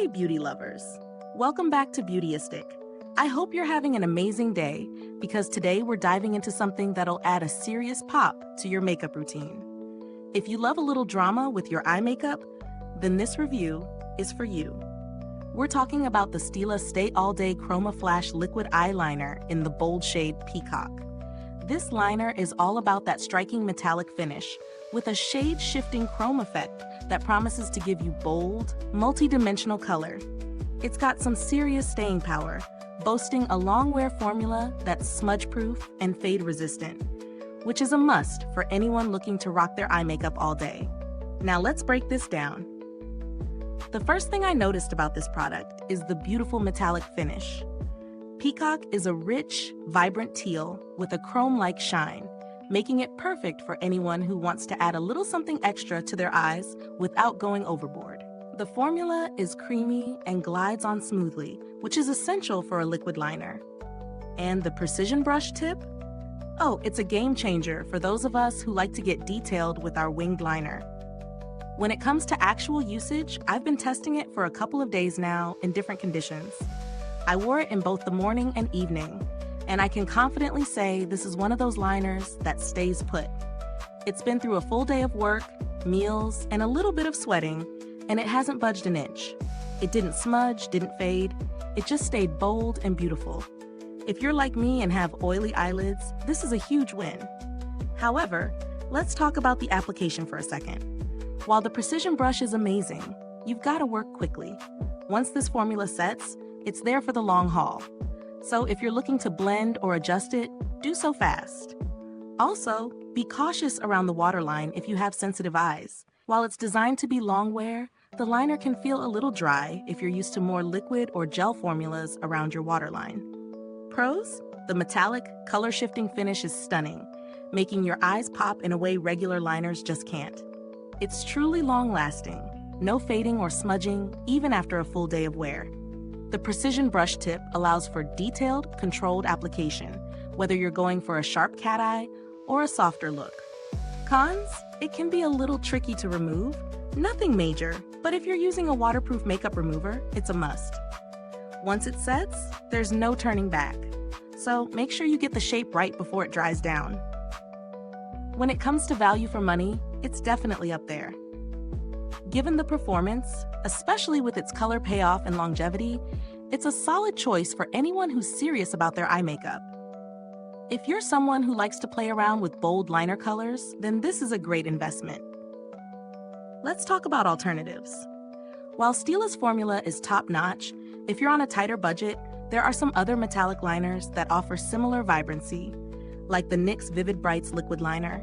Hey beauty lovers! Welcome back to Beautyistic. I hope you're having an amazing day because today we're diving into something that'll add a serious pop to your makeup routine. If you love a little drama with your eye makeup, then this review is for you. We're talking about the Stila Stay All Day Chroma-Flash liquid eyeliner in the bold shade Peacock. This liner is all about that striking metallic finish with a shade-shifting chrome effect that promises to give you bold, multi-dimensional color. It's got some serious staying power, boasting a long-wear formula that's smudge-proof and fade-resistant, which is a must for anyone looking to rock their eye makeup all day. Now let's break this down. The first thing I noticed about this product is the beautiful metallic finish. Peacock is a rich, vibrant teal with a chrome-like shine, making it perfect for anyone who wants to add a little something extra to their eyes without going overboard. The formula is creamy and glides on smoothly, which is essential for a liquid liner. And the precision brush tip? Oh, it's a game changer for those of us who like to get detailed with our winged liner. When it comes to actual usage, I've been testing it for a couple of days now in different conditions. I wore it in both the morning and evening, and I can confidently say this is one of those liners that stays put. It's been through a full day of work, meals, and a little bit of sweating, and it hasn't budged an inch. It didn't smudge, didn't fade, it just stayed bold and beautiful. If you're like me and have oily eyelids, this is a huge win. However, let's talk about the application for a second. While the precision brush is amazing, you've got to work quickly. Once this formula sets, it's there for the long haul. So if you're looking to blend or adjust it, do so fast. Also, be cautious around the waterline if you have sensitive eyes. While it's designed to be long wear, the liner can feel a little dry if you're used to more liquid or gel formulas around your waterline. Pros? The metallic, color-shifting finish is stunning, making your eyes pop in a way regular liners just can't. It's truly long-lasting, no fading or smudging, even after a full day of wear. The precision brush tip allows for detailed, controlled application, whether you're going for a sharp cat eye or a softer look. Cons? It can be a little tricky to remove. Nothing major, but if you're using a waterproof makeup remover, it's a must. Once it sets, there's no turning back. So make sure you get the shape right before it dries down. When it comes to value for money, it's definitely up there. Given the performance, especially with its color payoff and longevity, it's a solid choice for anyone who's serious about their eye makeup. If you're someone who likes to play around with bold liner colors, then this is a great investment. Let's talk about alternatives. While Stila's formula is top-notch, if you're on a tighter budget, there are some other metallic liners that offer similar vibrancy, like the NYX Vivid Brights liquid liner,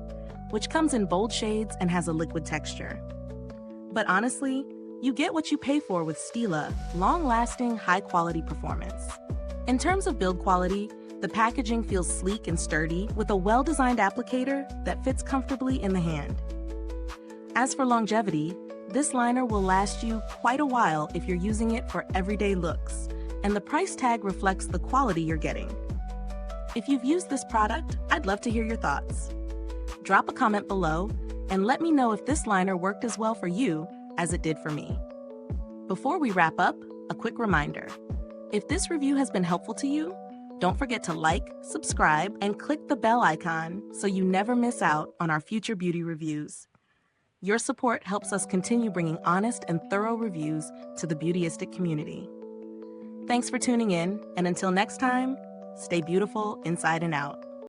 which comes in bold shades and has a liquid texture. But honestly, you get what you pay for with Stila, long-lasting, high-quality performance. In terms of build quality, the packaging feels sleek and sturdy with a well-designed applicator that fits comfortably in the hand. As for longevity, this liner will last you quite a while if you're using it for everyday looks, and the price tag reflects the quality you're getting. If you've used this product, I'd love to hear your thoughts. Drop a comment below and let me know if this liner worked as well for you as it did for me. Before we wrap up, a quick reminder. If this review has been helpful to you, don't forget to like, subscribe, and click the bell icon so you never miss out on our future beauty reviews. Your support helps us continue bringing honest and thorough reviews to the Beautyistic community. Thanks for tuning in, and until next time, stay beautiful inside and out.